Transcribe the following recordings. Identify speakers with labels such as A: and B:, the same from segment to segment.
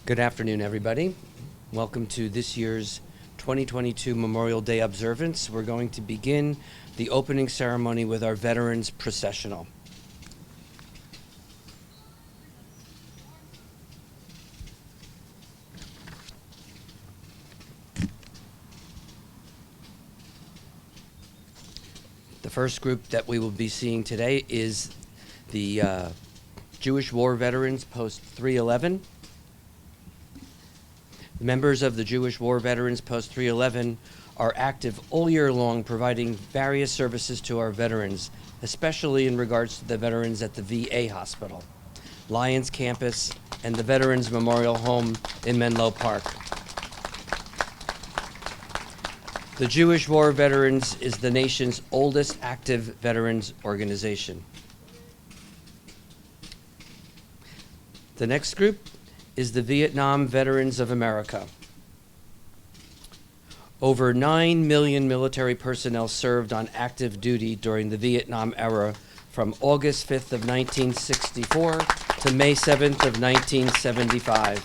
A: Good afternoon, everybody. Welcome to this year's 2022 Memorial Day Observance. We're going to begin the opening ceremony with our Veterans Processional. The first group that we will be seeing today is the Jewish War Veterans Post 311. Members of the Jewish War Veterans Post 311 are active all year long, providing various services to our veterans, especially in regards to the veterans at the VA hospital, Lions Campus, and the Veterans Memorial Home in Menlo Park. The Jewish War Veterans is the nation's oldest active veterans organization. The next group is the Vietnam Veterans of America. Over 9 million military personnel served on active duty during the Vietnam era from August 5th of 1964 to May 7th of 1975.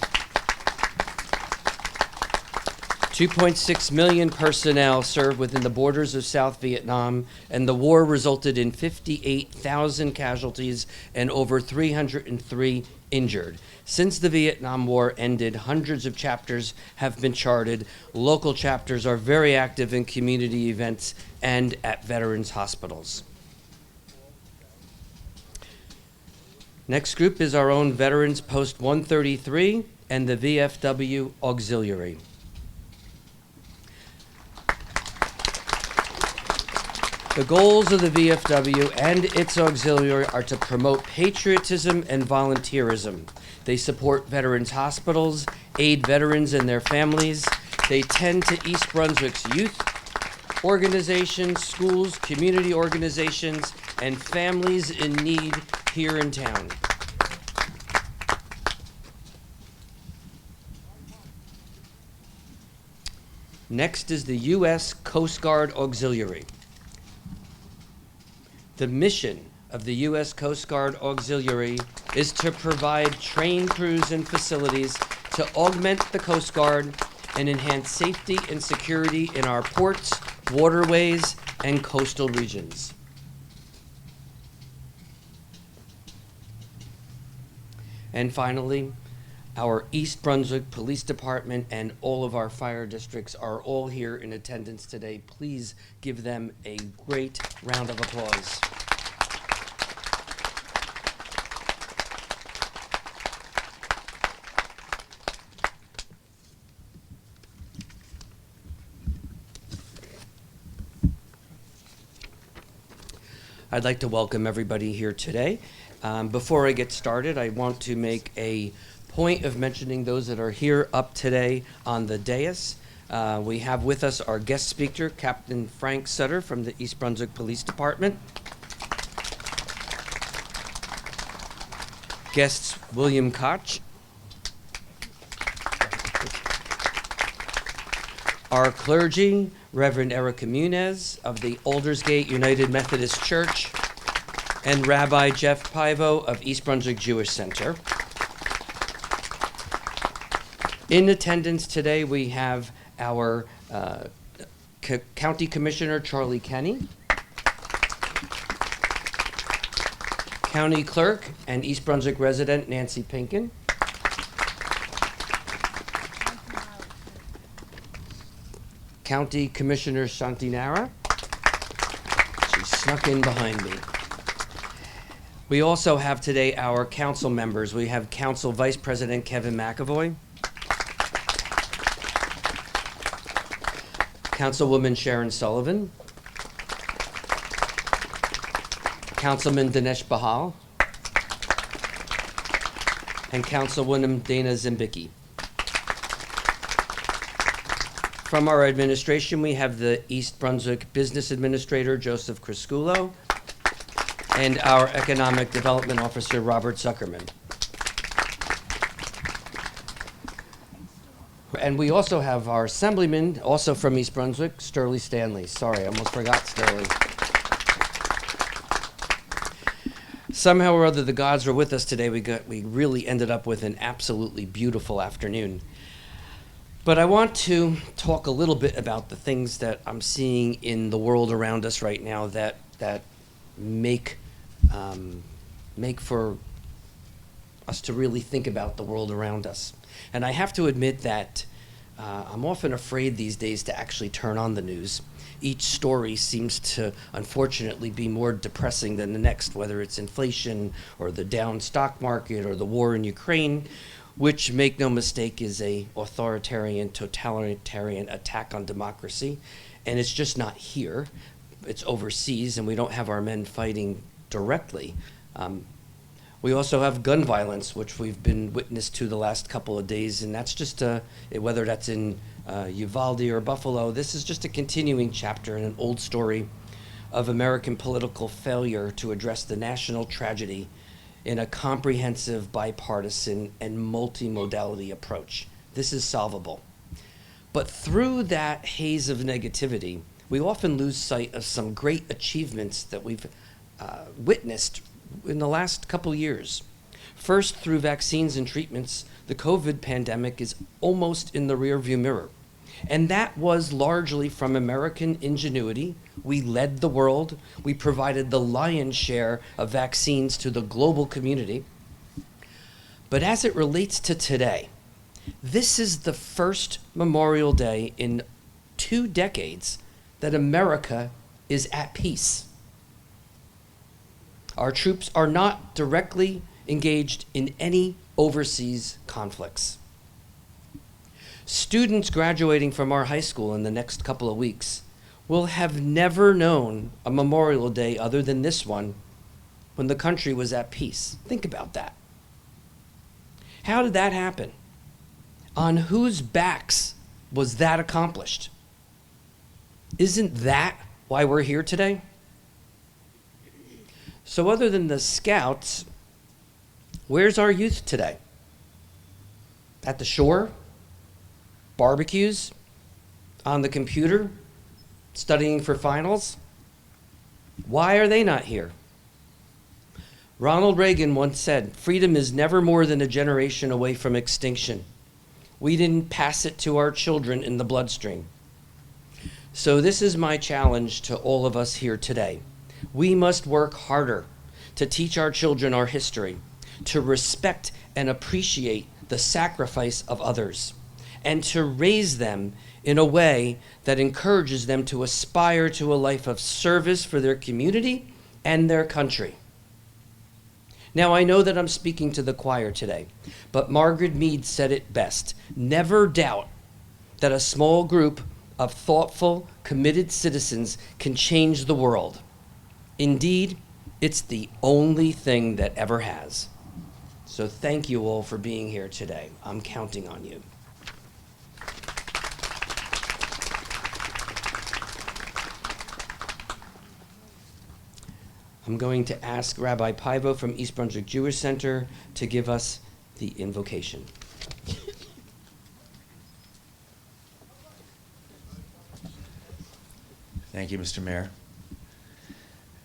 A: 2.6 million personnel served within the borders of South Vietnam, and the war resulted in 58,000 casualties and over 303 injured. Since the Vietnam War ended, hundreds of chapters have been charted. Local chapters are very active in community events and at veterans hospitals. Next group is our own Veterans Post 133 and the VFW Auxiliary. The goals of the VFW and its auxiliary are to promote patriotism and volunteerism. They support veterans hospitals, aid veterans and their families. They tend to East Brunswick's youth organizations, schools, community organizations, and families in need here in town. Next is the U.S. Coast Guard Auxiliary. The mission of the U.S. Coast Guard Auxiliary is to provide trained crews and facilities to augment the Coast Guard and enhance safety and security in our ports, waterways, and coastal regions. And finally, our East Brunswick Police Department and all of our fire districts are all here in attendance today. Please give them a great round of applause. I'd like to welcome everybody here today. Before I get started, I want to make a point of mentioning those that are here up today on the dais. We have with us our guest speaker, Captain Frank Sutter from the East Brunswick Police Department. Guests William Koch. Our clergy, Reverend Erica Munez of the Aldersgate United Methodist Church, and Rabbi Jeff Pivo of East Brunswick Jewish Center. In attendance today, we have our County Commissioner Charlie Kenny, County Clerk and East Brunswick resident Nancy Pinkin, County Commissioner Shanti Nara. She snuck in behind me. We also have today our council members. We have Council Vice President Kevin McAvoy, Councilwoman Sharon Sullivan, Councilman Dinesh Bahal, and Councilwoman Dana Zimbicki. From our administration, we have the East Brunswick Business Administrator, Joseph Crisculo, and our Economic Development Officer, Robert Zuckerman. And we also have our Assemblyman, also from East Brunswick, Sterling Stanley. Sorry, I almost forgot Sterling. Somehow or other, the gods were with us today. We really ended up with an absolutely beautiful afternoon. But I want to talk a little bit about the things that I'm seeing in the world around us right now that make for us to really think about the world around us. And I have to admit that I'm often afraid these days to actually turn on the news. Each story seems to, unfortunately, be more depressing than the next, whether it's inflation or the down stock market or the war in Ukraine, which, make no mistake, is a authoritarian, totalitarian attack on democracy. And it's just not here. It's overseas, and we don't have our men fighting directly. We also have gun violence, which we've been witness to the last couple of days, and that's just whether that's in Uvalde or Buffalo, this is just a continuing chapter in an old story of American political failure to address the national tragedy in a comprehensive, bipartisan, and multimodality approach. This is solvable. But through that haze of negativity, we often lose sight of some great achievements that we've witnessed in the last couple years. First, through vaccines and treatments, the COVID pandemic is almost in the rearview mirror. And that was largely from American ingenuity. We led the world. We provided the lion's share of vaccines to the global community. But as it relates to today, this is the first Memorial Day in 2 decades that America is at peace. Our troops are not directly engaged in any overseas conflicts. Students graduating from our high school in the next couple of weeks will have never known a Memorial Day other than this one when the country was at peace. Think about that. How did that happen? On whose backs was that accomplished? Isn't that why we're here today? So other than the Scouts, where's our youth today? At the shore? Barbecues? On the computer? Studying for finals? Why are they not here? Ronald Reagan once said, "Freedom is never more than a generation away from extinction. We didn't pass it to our children in the bloodstream." So this is my challenge to all of us here today. We must work harder to teach our children our history, to respect and appreciate the sacrifice of others, and to raise them in a way that encourages them to aspire to a life of service for their community and their country. Now, I know that I'm speaking to the choir today, but Margaret Mead said it best. Never doubt that a small group of thoughtful, committed citizens can change the world. Indeed, it's the only thing that ever has. So thank you all for being here today. I'm counting on you. I'm going to ask Rabbi Paivo from East Brunswick Jewish Center to give us the invocation.
B: Thank you, Mr. Mayor.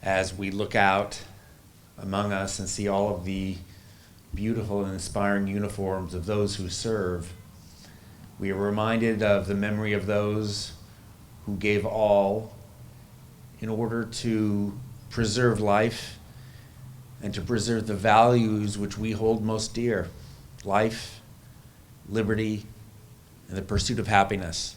B: As we look out among us and see all of the beautiful and inspiring uniforms of those who serve, we are reminded of the memory of those who gave all in order to preserve life and to preserve the values which we hold most dear: life, liberty, and the pursuit of happiness.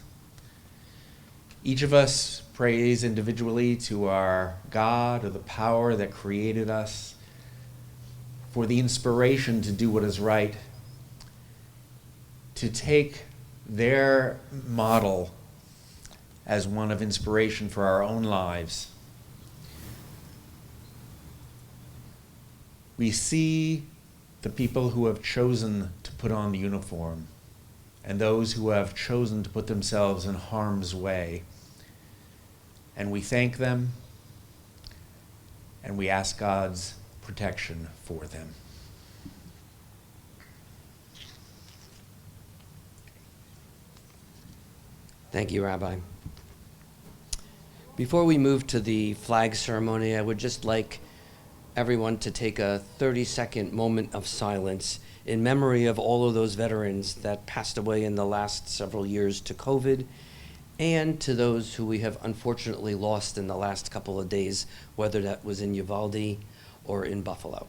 B: Each of us prays individually to our God or the power that created us for the inspiration to do what is right, to take their model as one of inspiration for our own lives. We see the people who have chosen to put on the uniform and those who have chosen to put themselves in harm's way. And we thank them, and we ask God's protection for them.
A: Thank you, Rabbi. Before we move to the flag ceremony, I would just like everyone to take a 30-second moment of silence in memory of all of those veterans that passed away in the last several years to COVID, and to those who we have unfortunately lost in the last couple of days, whether that was in Uvalde or in Buffalo.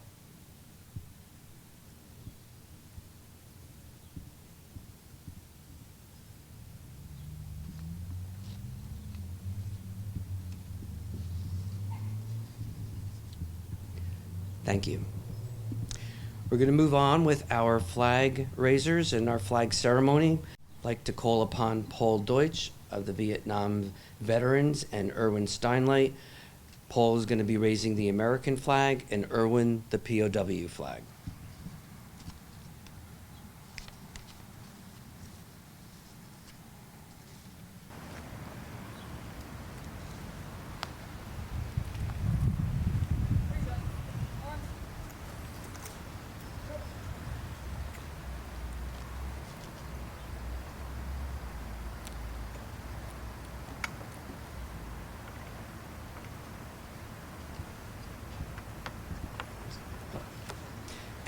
A: Thank you. We're going to move on with our flag raisers and our flag ceremony. I'd like to call upon Paul Deutsch of the Vietnam Veterans and Erwin Steinleit. Paul is going to be raising the American flag and Erwin the POW flag.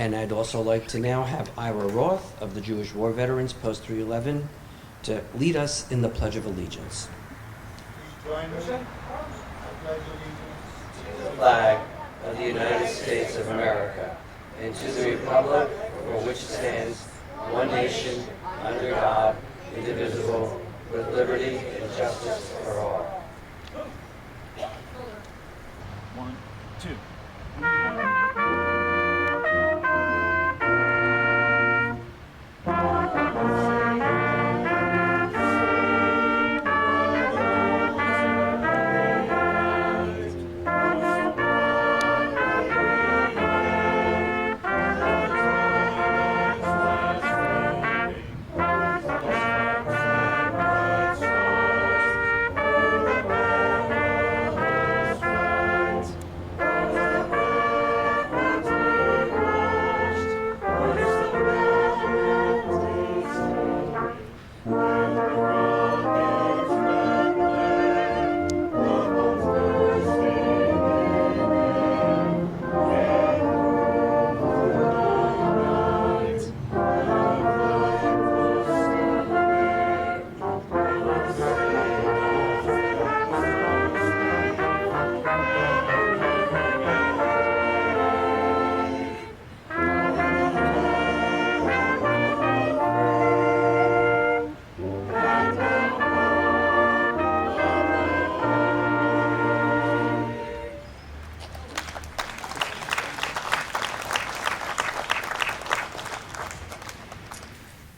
A: And I'd also like to now have Ira Roth of the Jewish War Veterans, Post 311, to lead us in the Pledge of Allegiance.
C: Please join me. I pledge allegiance
A: To the flag of the United States of America, and to the republic for which it stands, one nation, under God, indivisible, with liberty and justice for all.
C: 1, 2.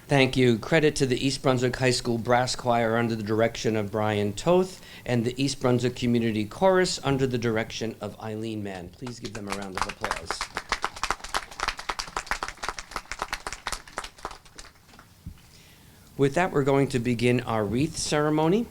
A: Thank you. Credit to the East Brunswick High School Brass Choir under the direction of Brian Toth and the East Brunswick Community Chorus under the direction of Eileen Mann. Please give them a round of applause. With that, we're going to begin our wreath ceremony.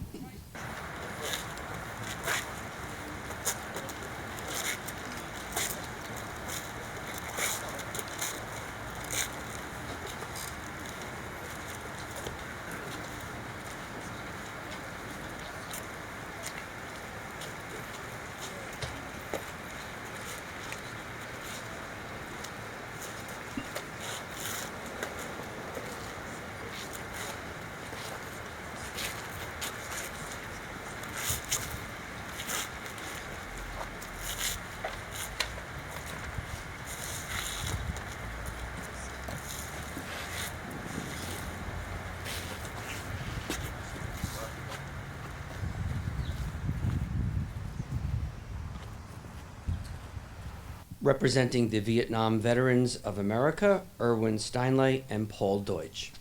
A: Representing the Vietnam Veterans of America, Erwin Steinleit and Paul Deutsch.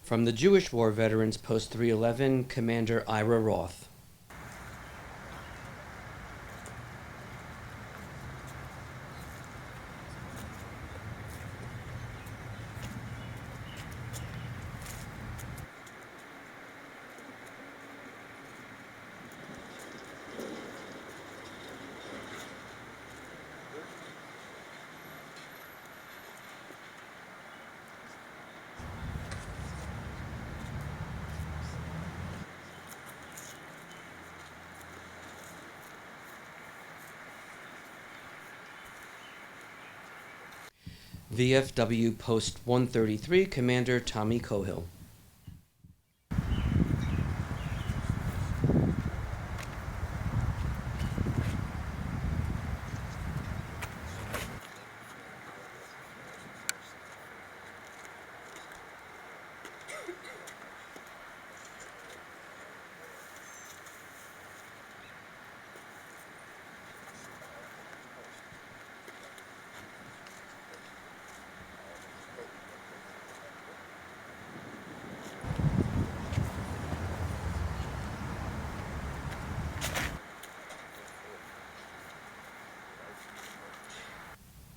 A: From the Jewish War Veterans, Post 311, Commander Ira Roth. VFW Post 133, Commander Tommy Cohill.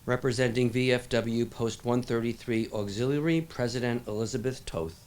A: Representing VFW Post 133 Auxiliary, President Elizabeth Toth.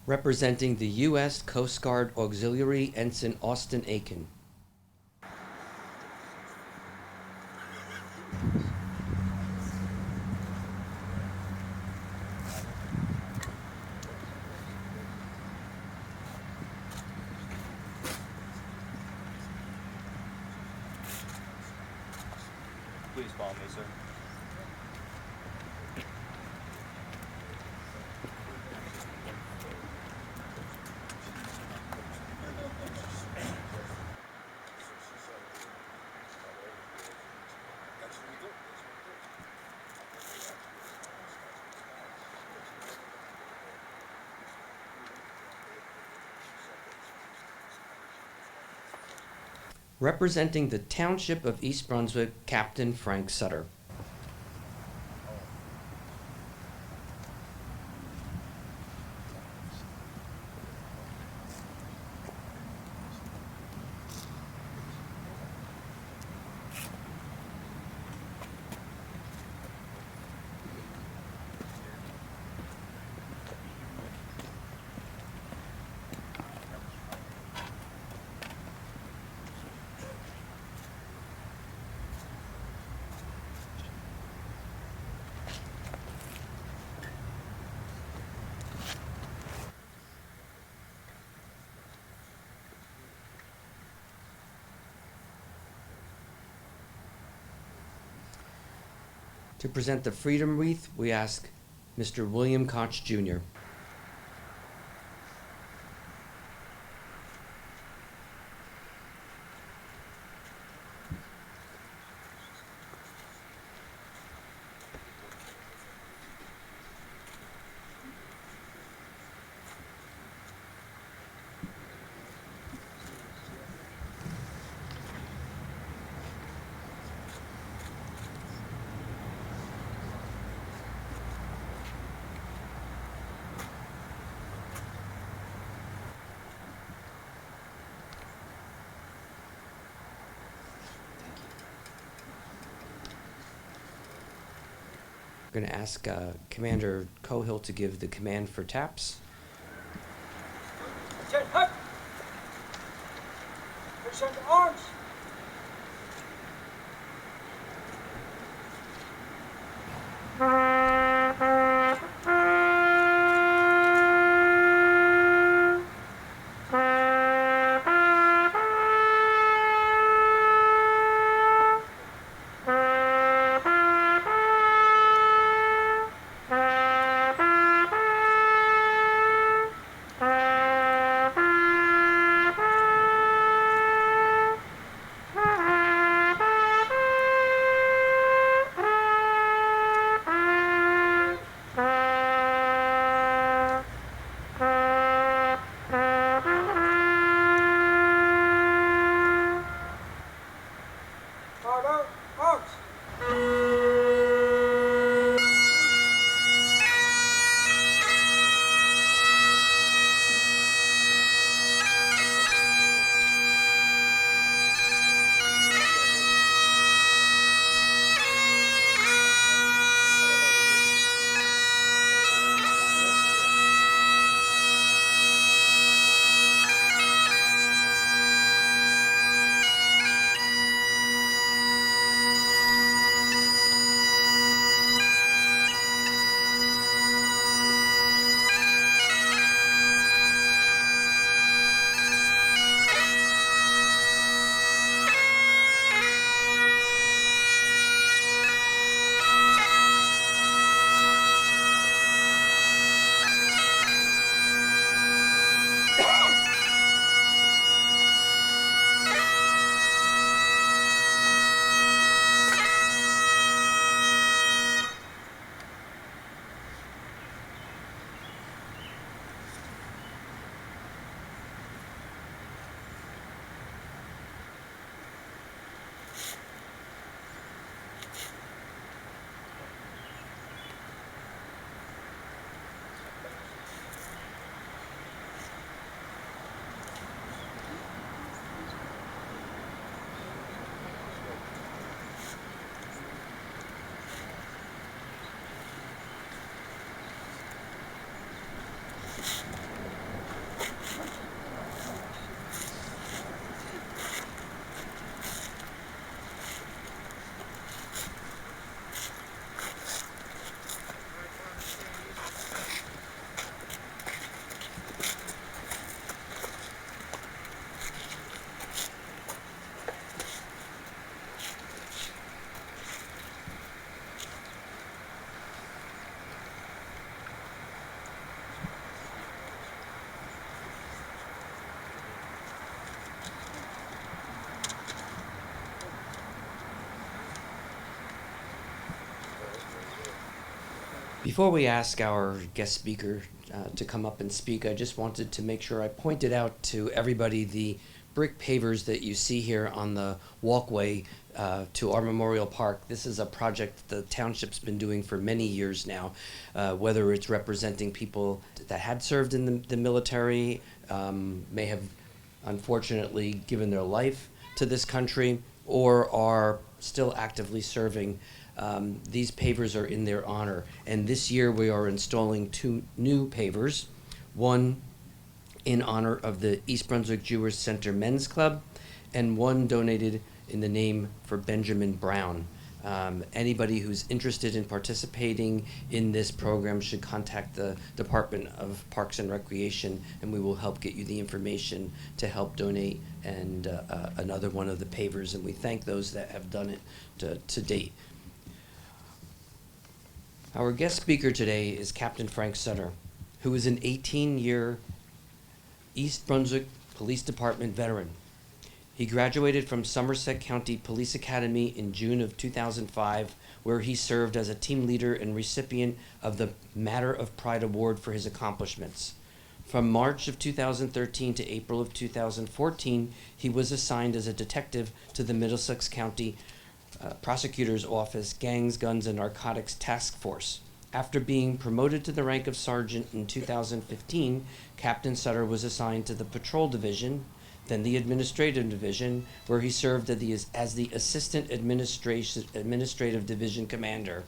A: Representing the U.S. Coast Guard Auxiliary, Ensign Austin Aiken.
D: Please follow me, sir.
A: Representing the Township of East Brunswick, Captain Frank Sutter. To present the Freedom Wreath, we ask Mr. William Koch Jr. We're going to ask Commander Cohill to give the command for taps.
C: Attention, hut! Present arms!
A: Before we ask our guest speaker to come up and speak, I just wanted to make sure I pointed out to everybody the brick pavers that you see here on the walkway to our Memorial Park. This is a project the township's been doing for many years now, whether it's representing people that had served in the military, may have unfortunately given their life to this country, or are still actively serving. These pavers are in their honor. And this year we are installing 2 new pavers, one in honor of the East Brunswick Jewish Center Men's Club, and one donated in the name for Benjamin Brown. Anybody who's interested in participating in this program should contact the Department of Parks and Recreation, and we will help get you the information to help donate and another one of the pavers. And we thank those that have done it to date. Our guest speaker today is Captain Frank Sutter, who is an 18-year East Brunswick Police Department veteran. He graduated from Somerset County Police Academy in June of 2005, where he served as a team leader and recipient of the Matter of Pride Award for his accomplishments. From March of 2013 to April of 2014, he was assigned as a detective to the Middlesex County Prosecutor's Office Gangs, Guns, and Narcotics Task Force. After being promoted to the rank of sergeant in 2015, Captain Sutter was assigned to the Patrol Division, then the Administrative Division, where he served as the Assistant Administrative Division Commander.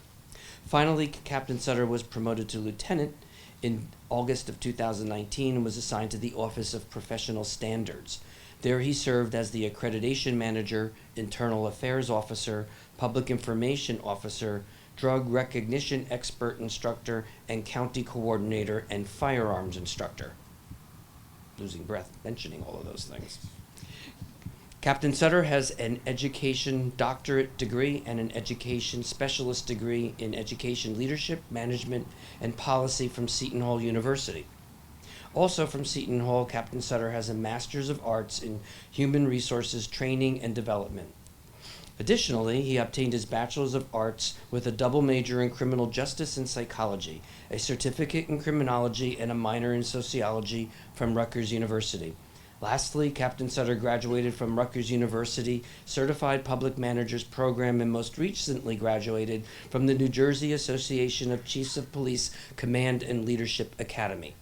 A: Finally, Captain Sutter was promoted to Lieutenant in August of 2019 and was assigned to the Office of Professional Standards. There he served as the Accreditation Manager, Internal Affairs Officer, Public Information Officer, Drug Recognition Expert Instructor, and County Coordinator and Firearms Instructor. Losing breath mentioning all of those things. Captain Sutter has an education doctorate degree and an education specialist degree in education leadership, management, and policy from Seton Hall University. Also from Seton Hall, Captain Sutter has a Master's of Arts in Human Resources Training and Development. Additionally, he obtained his Bachelor's of Arts with a double major in Criminal Justice and Psychology, a certificate in Criminology, and a minor in Sociology from Rutgers University. Lastly, Captain Sutter graduated from Rutgers University Certified Public Managers Program and most recently graduated from the New Jersey Association of Chiefs of Police Command and Leadership Academy.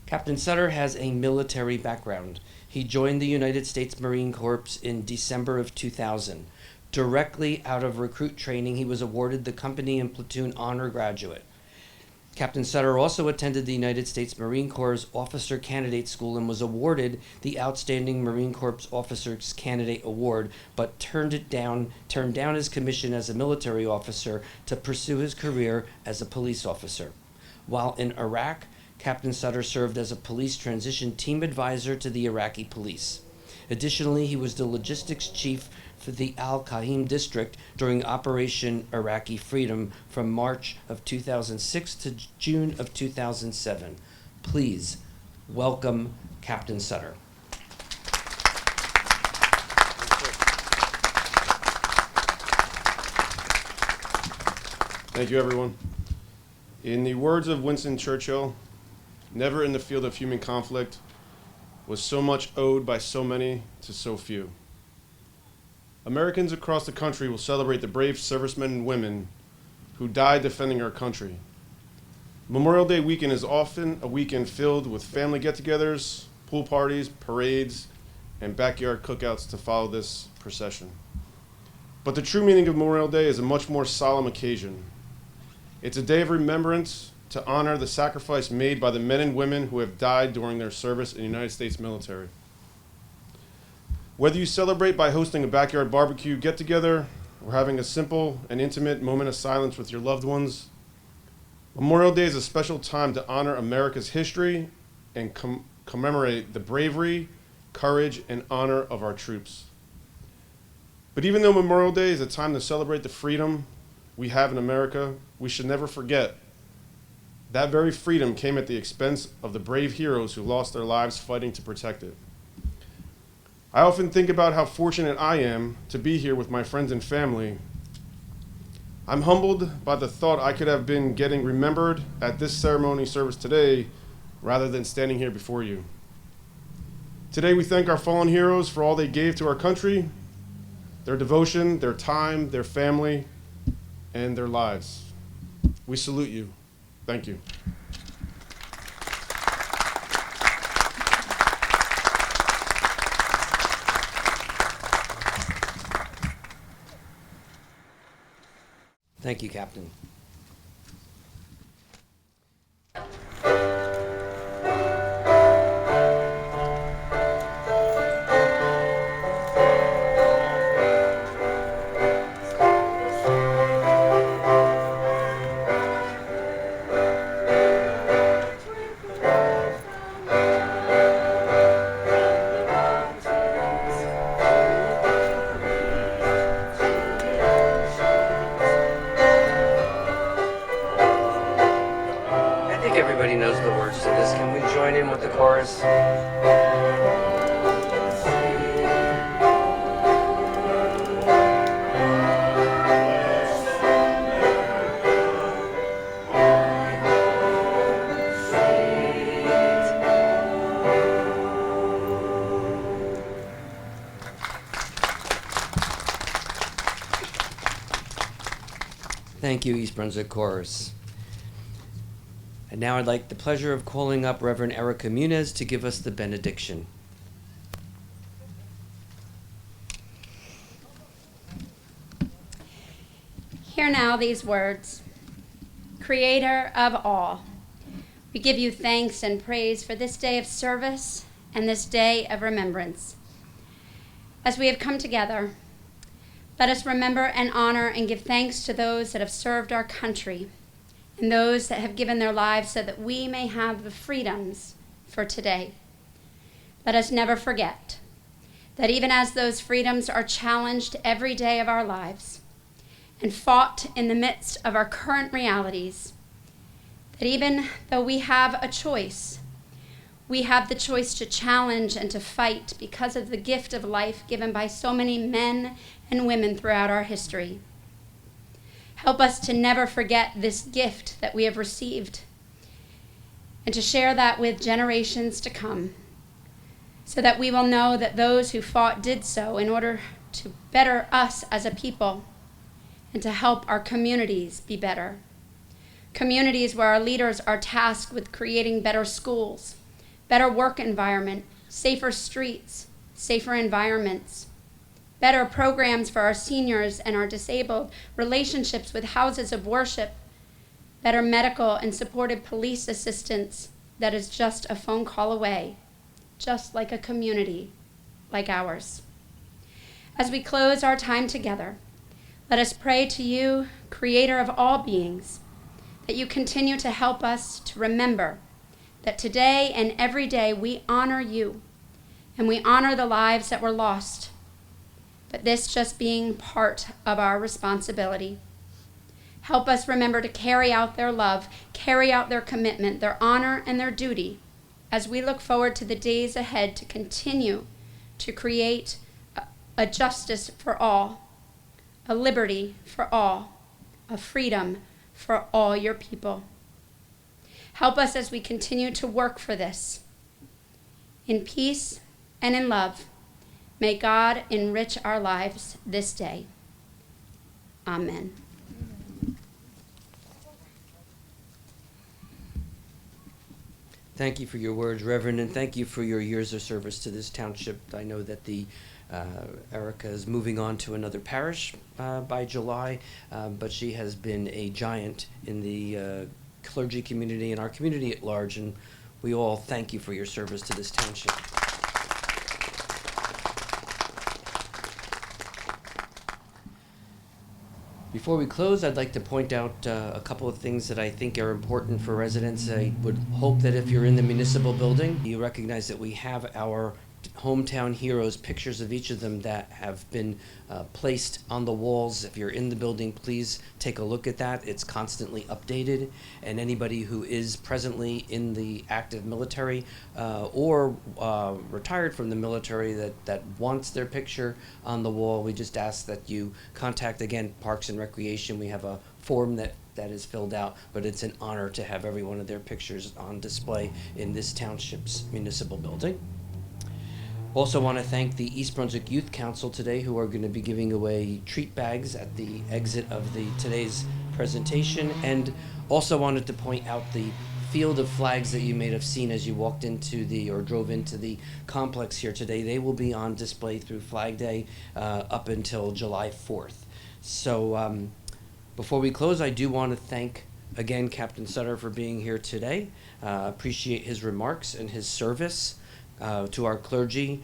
A: Captain Sutter has a military background. He joined the United States Marine Corps in December of 2000. Directly out of recruit training, he was awarded the Company and Platoon Honor Graduate. Captain Sutter also attended the United States Marine Corps Officer Candidate School and was awarded the Outstanding Marine Corps Officers Candidate Award, but turned down his commission as a military officer to pursue his career as a police officer. While in Iraq, Captain Sutter served as a police transition team advisor to the Iraqi police. Additionally, he was the logistics chief for the Al-Qaim district during Operation Iraqi Freedom from March of 2006 to June of 2007. Please welcome Captain Sutter.
E: Thank you, everyone. In the words of Winston Churchill, never in the field of human conflict was so much owed by so many to so few. Americans across the country will celebrate the brave servicemen and women who died defending our country. Memorial Day weekend is often a weekend filled with family get-togethers, pool parties, parades, and backyard cookouts to follow this procession. But the true meaning of Memorial Day is a much more solemn occasion. It's a day of remembrance to honor the sacrifice made by the men and women who have died during their service in the United States military. Whether you celebrate by hosting a backyard barbecue get-together or having a simple and intimate moment of silence with your loved ones, Memorial Day is a special time to honor America's history and commemorate the bravery, courage, and honor of our troops. But even though Memorial Day is a time to celebrate the freedom we have in America, we should never forget that very freedom came at the expense of the brave heroes who lost their lives fighting to protect it. I often think about how fortunate I am to be here with my friends and family I'm humbled by the thought I could have been getting remembered at this ceremony service today rather than standing here before you. Today we thank our fallen heroes for all they gave to our country, their devotion, their time, their family, and their lives. We salute you. Thank you.
A: Thank you, Captain. I think everybody knows the words to this. Can we join in with the chorus? Thank you, East Brunswick Chorus. And now I'd like the pleasure of calling up Reverend Erica Muniz to give us the benediction.
F: Hear now these words. Creator of all, we give you thanks and praise for this day of service and this day of remembrance. As we have come together, let us remember and honor and give thanks to those that have served our country and those that have given their lives so that we may have the freedoms for today. Let us never forget that even as those freedoms are challenged every day of our lives and fought in the midst of our current realities, that even though we have a choice, we have the choice to challenge and to fight because of the gift of life given by so many men and women throughout our history. Help us to never forget this gift that we have received and to share that with generations to come so that we will know that those who fought did so in order to better us as a people and to help our communities be better. Communities where our leaders are tasked with creating better schools, better work environment, safer streets, safer environments, better programs for our seniors and our disabled, relationships with houses of worship, better medical and supportive police assistance that is just a phone call away, just like a community like ours. As we close our time together, let us pray to you, Creator of all beings, that you continue to help us to remember that today and every day we honor you and we honor the lives that were lost, but this just being part of our responsibility. Help us remember to carry out their love, carry out their commitment, their honor, and their duty as we look forward to the days ahead to continue to create a justice for all, a liberty for all, a freedom for all your people. Help us as we continue to work for this. In peace and in love, may God enrich our lives this day. Amen.
A: Thank you for your words, Reverend, and thank you for your years of service to this township. I know that Erica is moving on to another parish by July, but she has been a giant in the clergy community and our community at large, and we all thank you for your service to this township. Before we close, I'd like to point out a couple of things that I think are important for residents. I would hope that if you're in the municipal building, you recognize that we have our hometown heroes, pictures of each of them that have been placed on the walls. If you're in the building, please take a look at that. It's constantly updated, and anybody who is presently in the active military or retired from the military that wants their picture on the wall, we just ask that you contact, again, Parks and Recreation. We have a form that is filled out, but it's an honor to have every one of their pictures on display in this township's municipal building. Also want to thank the East Brunswick Youth Council today, who are going to be giving away treat bags at the exit of today's presentation, and also wanted to point out the field of flags that you may have seen as you walked into or drove into the complex here today. They will be on display through Flag Day up until July 4th. So before we close, I do want to thank again Captain Sutter for being here today. Appreciate his remarks and his service. To our clergy,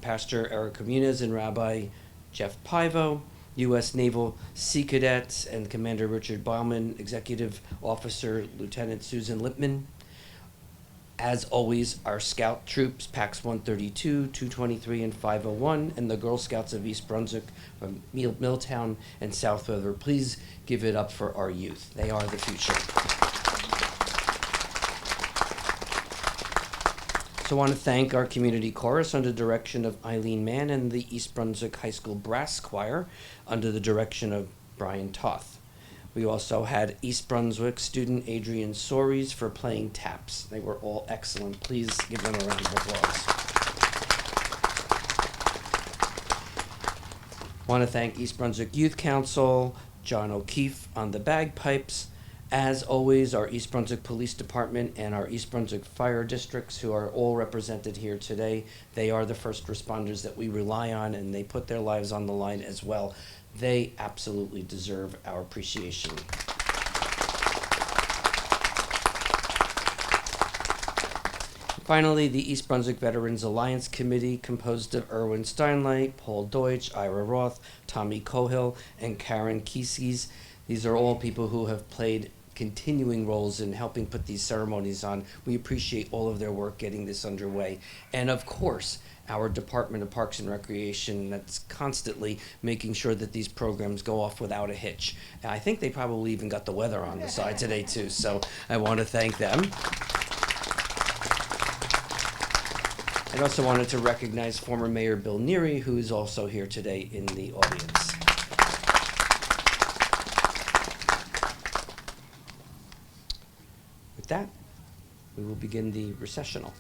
A: Pastor Eric Comunes and Rabbi Jeff Pivo, U.S. Naval Sea Cadets, and Commander Richard Bauman, Executive Officer Lieutenant Susan Lipman. As always, our Scout troops, PAX 132, 223, and 501, and the Girl Scouts of East Brunswick from Milltown and South River. Please give it up for our youth. They are the future. So I want to thank our community chorus under the direction of Eileen Mann and the East Brunswick High School Brass Choir under the direction of Brian Toth. We also had East Brunswick student Adrian Soares for playing taps. They were all excellent. Please give them a round of applause. I want to thank East Brunswick Youth Council, John O'Keefe on the bagpipes. As always, our East Brunswick Police Department and our East Brunswick Fire Districts, who are all represented here today. They are the first responders that we rely on, and they put their lives on the line as well. They absolutely deserve our appreciation. Finally, the East Brunswick Veterans Alliance Committee, composed of Erwin Steinlight, Paul Deutsch, Ira Roth, Tommy Cohill, and Karen Kieses. These are all people who have played continuing roles in helping put these ceremonies on. We appreciate all of their work getting this underway. And of course, our Department of Parks and Recreation, that's constantly making sure that these programs go off without a hitch. And I think they probably even got the weather on the side today too, so I want to thank them. I also wanted to recognize former Mayor Bill Neary, who is also here today in the audience. With that, we will begin the recessional.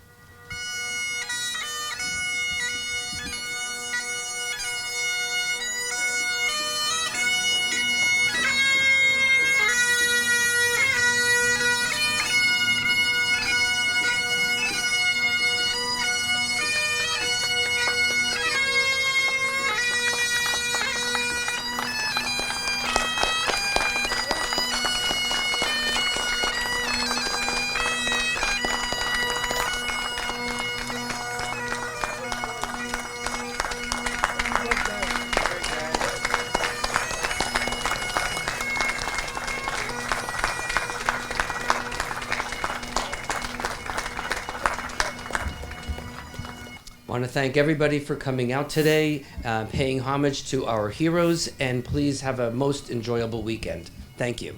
A: I want to thank everybody for coming out today, paying homage to our heroes, and please have a most enjoyable weekend. Thank you.